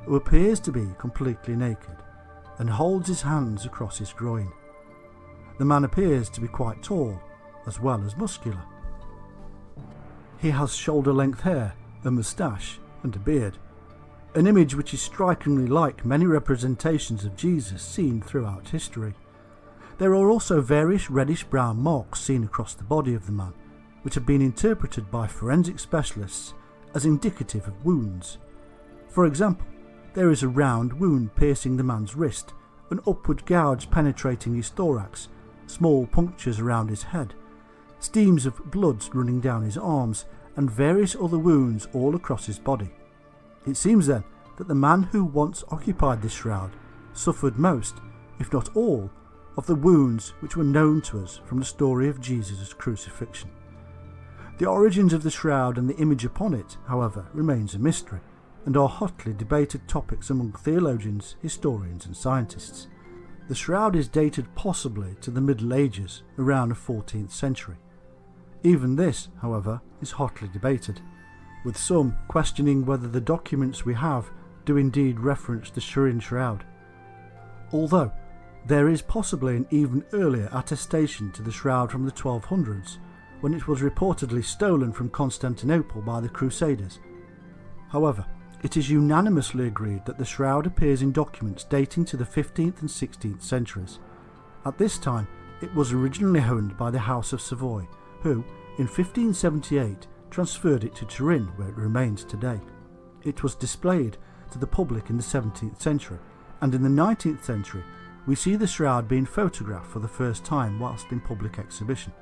who appears to be completely naked and holds his hands across his groin. The man appears to be quite tall as well as muscular. He has shoulder-length hair, a moustache and a beard, an image which is strikingly like many representations of Jesus seen throughout history. There are also various reddish-brown marks seen across the body of the man, which have been interpreted by forensic specialists as indicative of wounds. For example, there is a round wound piercing the man's wrist, an upward gouge penetrating his thorax, small punctures around his head, streams of blood running down his arms, and various other wounds all across his body. It seems then that the man who once occupied this shroud suffered most, if not all, of the wounds which were known to us from the story of Jesus' crucifixion. The origins of the shroud and the image upon it, however, remains a mystery, and are hotly debated topics among theologians, historians and scientists. The shroud is dated possibly to the Middle Ages, around the 14th century. Even this, however, is hotly debated, with some questioning whether the documents we have do indeed reference the Turin shroud. Although there is possibly an even earlier attestation to the shroud from the 1200s, when it was reportedly stolen from Constantinople by the Crusaders. However, it is unanimously agreed that the shroud appears in documents dating to the 15th and 16th centuries. At this time, it was originally owned by the House of Savoy, who, in 1578, transferred it to Turin, where it remains today. It was displayed to the public in the 17th century, and in the 19th century, we see the shroud being photographed for the first time whilst in public exhibition.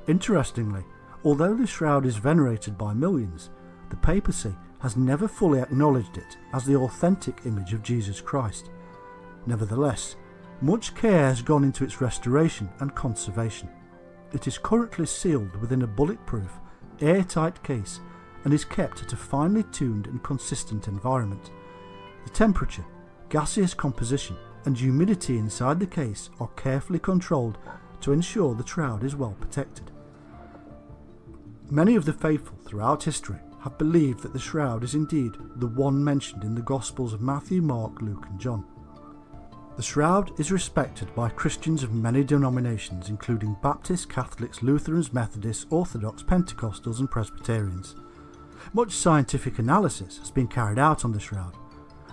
Interestingly, although the shroud is venerated by millions, the papacy has never fully acknowledged it as the authentic image of Jesus Christ. Nevertheless, much care has gone into its restoration and conservation. It is currently sealed within a bulletproof, airtight case and is kept at a finely tuned and consistent environment. The temperature, gaseous composition and humidity inside the case are carefully controlled to ensure the shroud is well protected. Many of the faithful throughout history have believed that the shroud is indeed the one mentioned in the Gospels of Matthew, Mark, Luke and John. The shroud is respected by Christians of many denominations, including Baptists, Catholics, Lutherans, Methodists, Orthodox, Pentecostals and Presbyterians. Much scientific analysis has been carried out on the shroud,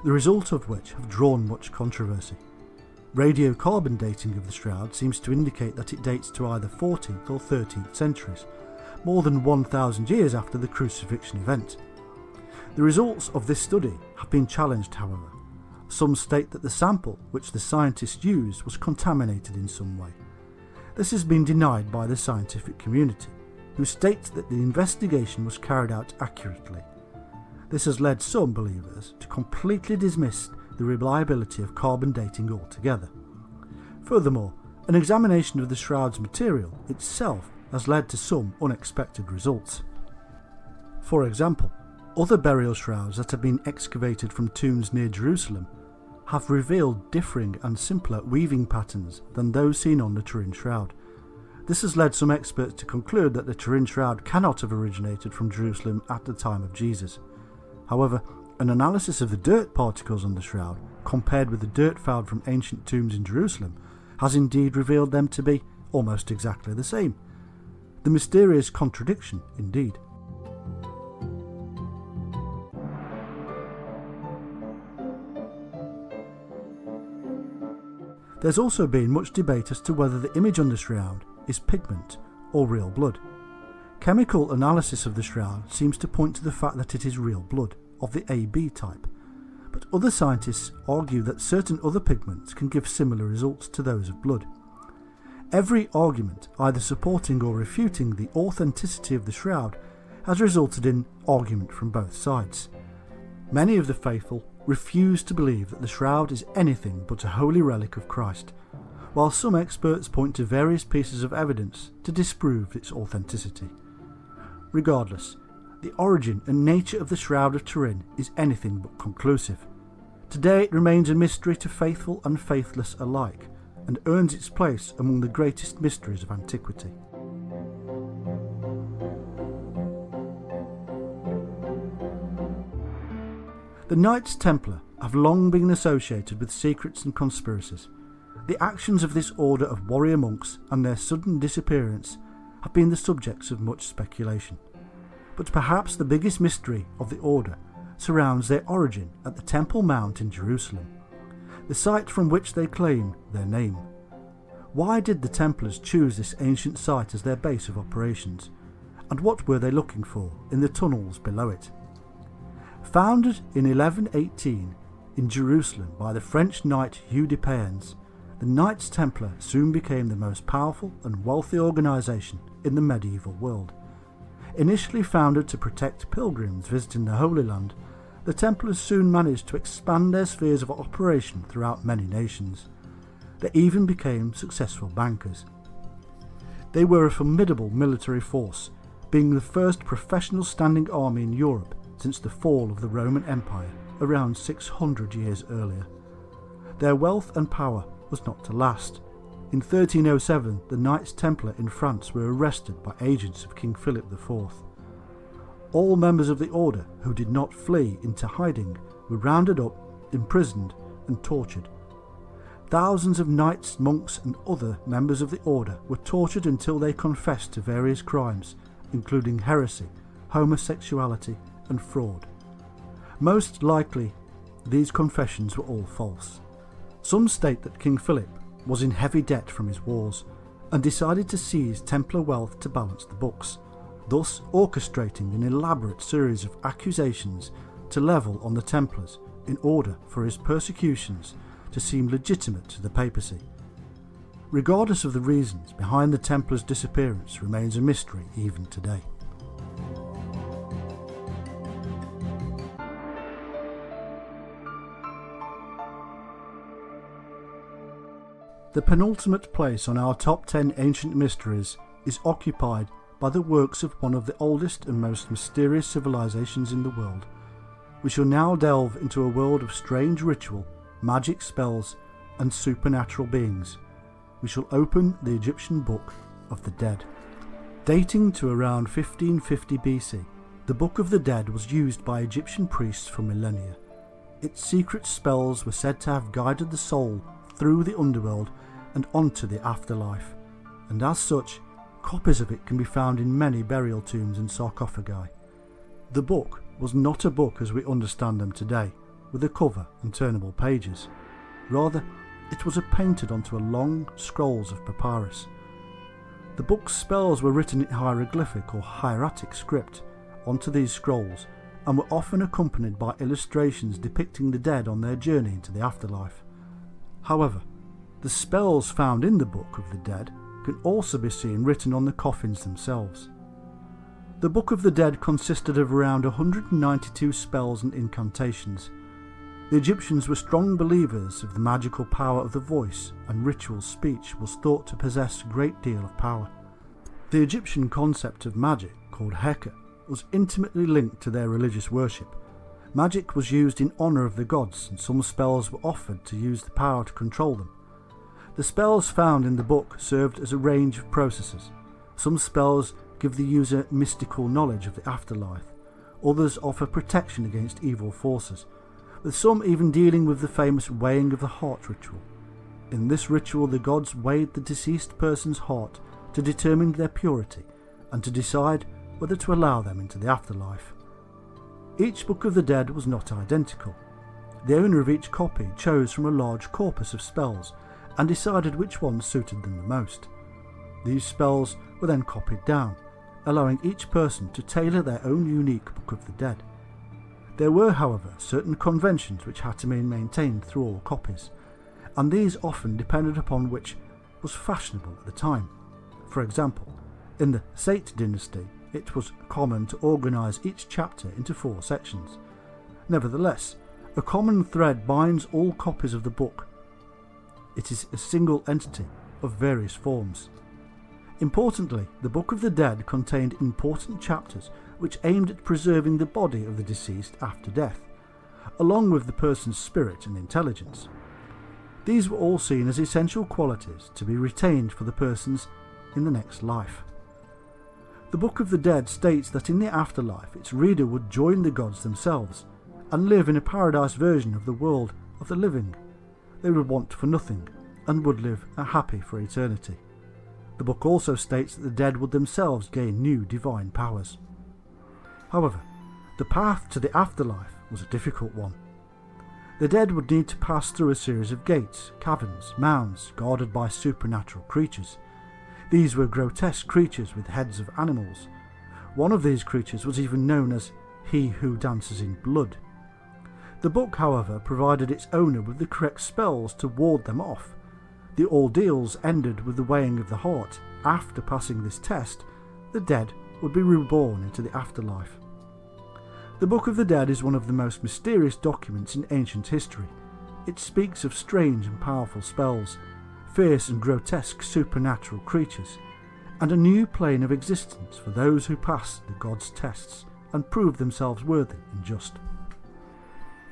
the result of which have drawn much controversy. Radiocarbon dating of the shroud seems to indicate that it dates to either 14th or 13th centuries, more than 1,000 years after the crucifixion event. The results of this study have been challenged, however. Some state that the sample which the scientists used was contaminated in some way. This has been denied by the scientific community, who state that the investigation was carried out accurately. This has led some believers to completely dismiss the reliability of carbon dating altogether. Furthermore, an examination of the shroud's material itself has led to some unexpected results. For example, other burial shrouds that have been excavated from tombs near Jerusalem have revealed differing and simpler weaving patterns than those seen on the Turin shroud. This has led some experts to conclude that the Turin shroud cannot have originated from Jerusalem at the time of Jesus. However, An analysis of the dirt particles on the shroud, compared with the dirt found from ancient tombs in Jerusalem, has indeed revealed them to be almost exactly the same. The mysterious contradiction, indeed. There's also been much debate as to whether the image on the shroud is pigment or real blood. Chemical analysis of the shroud seems to point to the fact that it is real blood, of the AB type, but other scientists argue that certain other pigments can give similar results to those of blood. Every argument, either supporting or refuting the authenticity of the shroud, has resulted in argument from both sides. Many of the faithful refuse to believe that the shroud is anything but a holy relic of Christ, while some experts point to various pieces of evidence to disprove its authenticity. Regardless, the origin and nature of the Shroud of Turin is anything but conclusive. Today it remains a mystery to faithful and faithless alike, and earns its place among the greatest mysteries of antiquity. The Knights Templar have long been associated with secrets and conspiracies. The actions of this order of warrior monks and their sudden disappearance have been the subjects of much speculation. But perhaps the biggest mystery of the order surrounds their origin at the Temple Mount in Jerusalem, the site from which they claim their name. Why did the Templars choose this ancient site as their base of operations, and what were they looking for in the tunnels below it? Founded in 1118 in Jerusalem by the French knight Hugh de Payens, the Knights Templar soon became the most powerful and wealthy organisation in the medieval world. Initially founded to protect pilgrims visiting the Holy Land, the Templars soon managed to expand their spheres of operation throughout many nations. They even became successful bankers. They were a formidable military force, being the first professional standing army in Europe since the fall of the Roman Empire around 600 years earlier. Their wealth and power was not to last. In 1307, the Knights Templar in France were arrested by agents of King Philip IV. All members of the order who did not flee into hiding were rounded up, imprisoned and tortured. Thousands of knights, monks and other members of the order were tortured until they confessed to various crimes, including heresy, homosexuality and fraud. Most likely, these confessions were all false. Some state that King Philip was in heavy debt from his wars and decided to seize Templar wealth to balance the books, thus orchestrating an elaborate series of accusations to level on the Templars in order for his persecutions to seem legitimate to the papacy. Regardless of the reasons behind the Templars' disappearance remains a mystery even today. The penultimate place on our top 10 ancient mysteries is occupied by the works of one of the oldest and most mysterious civilizations in the world. We shall now delve into a world of strange ritual, magic spells and supernatural beings. We shall open the Egyptian Book of the Dead. Dating to around 1550 BC, the Book of the Dead was used by Egyptian priests for millennia. Its secret spells were said to have guided the soul through the underworld and onto the afterlife, and as such, copies of it can be found in many burial tombs and sarcophagi. The book was not a book as we understand them today, with a cover and turnable pages. Rather, it was painted onto long scrolls of papyrus. The book's spells were written in hieroglyphic or hieratic script onto these scrolls and were often accompanied by illustrations depicting the dead on their journey into the afterlife. However, the spells found in the Book of the Dead can also be seen written on the coffins themselves. The Book of the Dead consisted of around 192 spells and incantations. The Egyptians were strong believers of the magical power of the voice, and ritual speech was thought to possess a great deal of power. The Egyptian concept of magic, called Heka, was intimately linked to their religious worship. Magic was used in honour of the gods, and some spells were offered to use the power to control them. The spells found in the book served as a range of processes. Some spells give the user mystical knowledge of the afterlife, others offer protection against evil forces, with some even dealing with the famous weighing of the heart ritual. In this ritual, the gods weighed the deceased person's heart to determine their purity and to decide whether to allow them into the afterlife. Each Book of the Dead was not identical. The owner of each copy chose from a large corpus of spells and decided which ones suited them the most. These spells were then copied down, allowing each person to tailor their own unique Book of the Dead. There were, however, certain conventions which had to be maintained through all copies, and these often depended upon which was fashionable at the time. For example, in the Sate dynasty, it was common to organise each chapter into 4 sections. Nevertheless, a common thread binds all copies of the book. It is a single entity of various forms. Importantly, the Book of the Dead contained important chapters which aimed at preserving the body of the deceased after death, along with the person's spirit and intelligence. These were all seen as essential qualities to be retained for the persons in the next life. The Book of the Dead states that in the afterlife its reader would join the gods themselves and live in a paradise version of the world of the living. They would want for nothing and would live happy for eternity. The book also states that the dead would themselves gain new divine powers. However, the path to the afterlife was a difficult one. The dead would need to pass through a series of gates, caverns, mounds guarded by supernatural creatures. These were grotesque creatures with heads of animals. One of these creatures was even known as He Who Dances in Blood. The book, however, provided its owner with the correct spells to ward them off. The ordeals ended with the weighing of the heart. After passing this test, the dead would be reborn into the afterlife. The Book of the Dead is one of the most mysterious documents in ancient history. It speaks of strange and powerful spells, fierce and grotesque supernatural creatures, and a new plane of existence for those who pass the gods' tests and prove themselves worthy and just.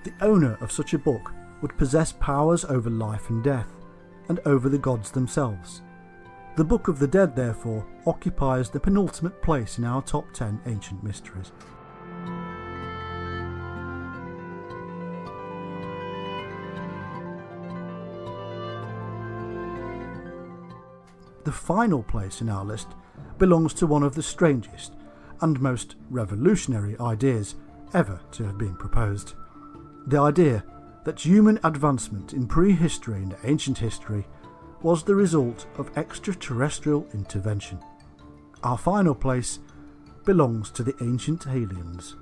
The owner of such a book would possess powers over life and death, and over the gods themselves. The Book of the Dead, therefore, occupies the penultimate place in our top 10 ancient mysteries. The final place in our list belongs to one of the strangest and most revolutionary ideas ever to have been proposed. The idea that human advancement in prehistory and ancient history was the result of extraterrestrial intervention. Our final place belongs to the ancient aliens.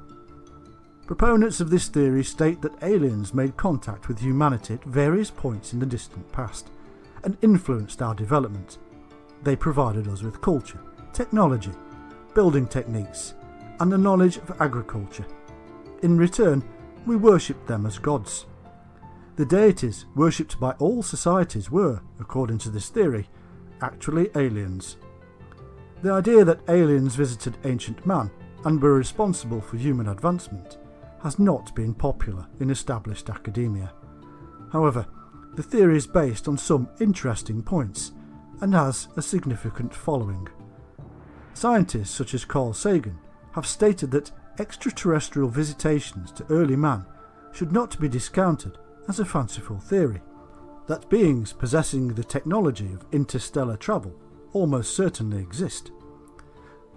Proponents of this theory state that aliens made contact with humanity at various points in the distant past and influenced our development. They provided us with culture, technology, building techniques, and the knowledge of agriculture. In return, we worshipped them as gods. The deities worshipped by all societies were, according to this theory, actually aliens. The idea that aliens visited ancient man and were responsible for human advancement has not been popular in established academia. However, the theory is based on some interesting points and has a significant following. Scientists such as Carl Sagan have stated that extraterrestrial visitations to early man should not be discounted as a fanciful theory, that beings possessing the technology of interstellar travel almost certainly exist.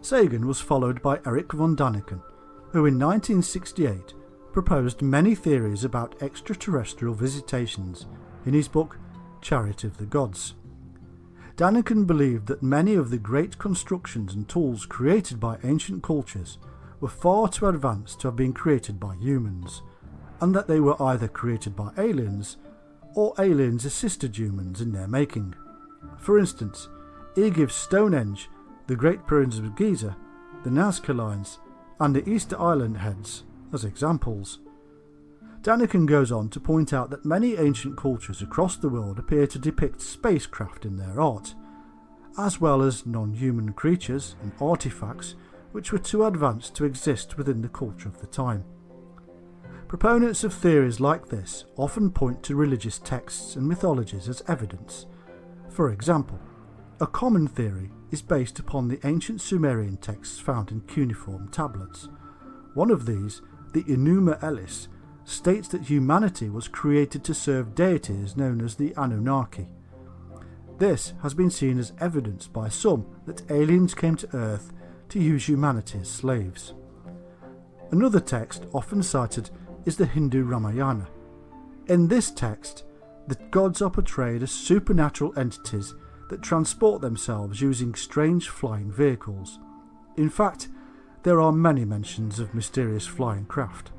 Sagan was followed by Erich von Däniken, who in 1968 proposed many theories about extraterrestrial visitations in his book Chariot of the Gods. Däniken believed that many of the great constructions and tools created by ancient cultures were far too advanced to have been created by humans, and that they were either created by aliens or aliens assisted humans in their making. For instance, he gives Stonehenge, the Great Pyramids of Giza, the Nazca Lines, and the Easter Island heads as examples. Däniken goes on to point out that many ancient cultures across the world appear to depict spacecraft in their art, as well as non-human creatures and artifacts which were too advanced to exist within the culture of the time. Proponents of theories like this often point to religious texts and mythologies as evidence. For example, a common theory is based upon the ancient Sumerian texts found in cuneiform tablets. One of these, the Enuma Elis, states that humanity was created to serve deities known as the Anunnaki. This has been seen as evidence by some that aliens came to Earth to use humanity as slaves. Another text often cited is the Hindu Ramayana. In this text, the gods are portrayed as supernatural entities that transport themselves using strange flying vehicles. In fact, there are many mentions of mysterious flying craft.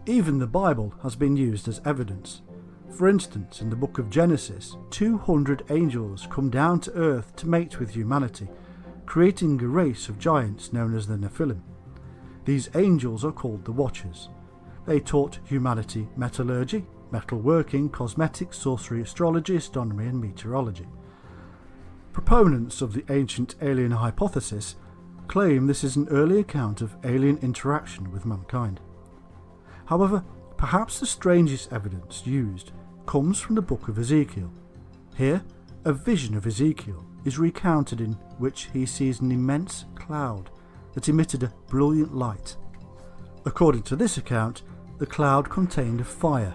Even the Bible has been used as evidence. For instance, in the book of Genesis, 200 angels come down to earth to mate with humanity, creating a race of giants known as the Nephilim. These angels are called the Watchers. They taught humanity metallurgy, metalworking, cosmetics, sorcery, astrology, astronomy and meteorology. Proponents of the ancient alien hypothesis claim this is an early account of alien interaction with mankind. However, perhaps the strangest evidence used comes from the book of Ezekiel. Here, a vision of Ezekiel is recounted in which he sees an immense cloud that emitted a brilliant light. According to this account, the cloud contained a fire,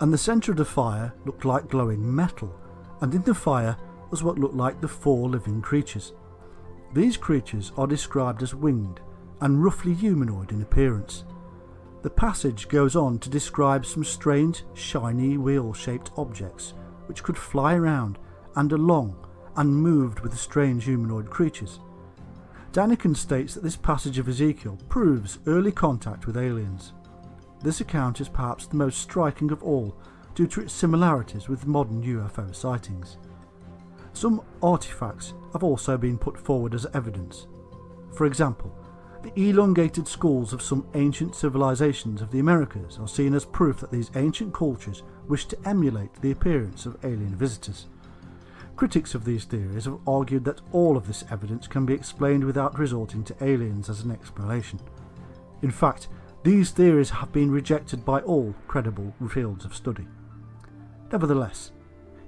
and the centre of the fire looked like glowing metal, and in the fire was what looked like the 4 living creatures. These creatures are described as winged and roughly humanoid in appearance. The passage goes on to describe some strange, shiny, wheel-shaped objects which could fly around and along and moved with the strange humanoid creatures. Daniken states that this passage of Ezekiel proves early contact with aliens. This account is perhaps the most striking of all due to its similarities with modern UFO sightings. Some artifacts have also been put forward as evidence. For example, the elongated skulls of some ancient civilizations of the Americas are seen as proof that these ancient cultures wished to emulate the appearance of alien visitors. Critics of these theories have argued that all of this evidence can be explained without resorting to aliens as an explanation. In fact, these theories have been rejected by all credible fields of study. Nevertheless,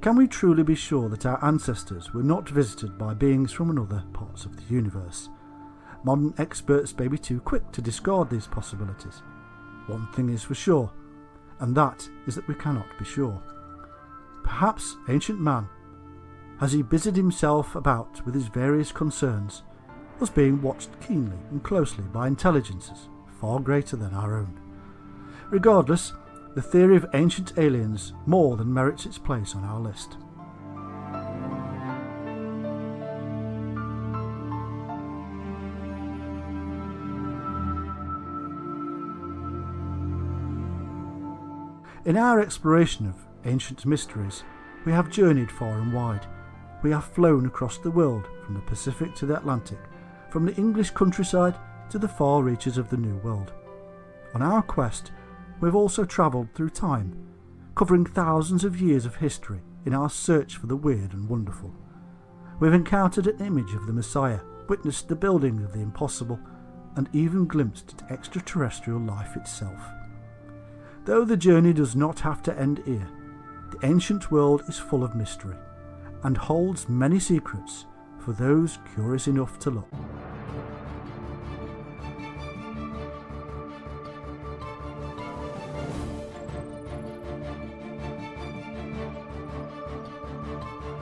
can we truly be sure that our ancestors were not visited by beings from other parts of the universe? Modern experts may be too quick to discard these possibilities. One thing is for sure, and that is that we cannot be sure. Perhaps ancient man, as he busied himself about with his various concerns, was being watched keenly and closely by intelligences far greater than our own. Regardless, the theory of ancient aliens more than merits its place on our list. In our exploration of ancient mysteries, we have journeyed far and wide. We have flown across the world from the Pacific to the Atlantic, from the English countryside to the far reaches of the New World. On our quest, we have also travelled through time, covering thousands of years of history in our search for the weird and wonderful. We have encountered an image of the Messiah, witnessed the building of the impossible, and even glimpsed at extraterrestrial life itself. Though the journey does not have to end here, the ancient world is full of mystery and holds many secrets for those curious enough to look.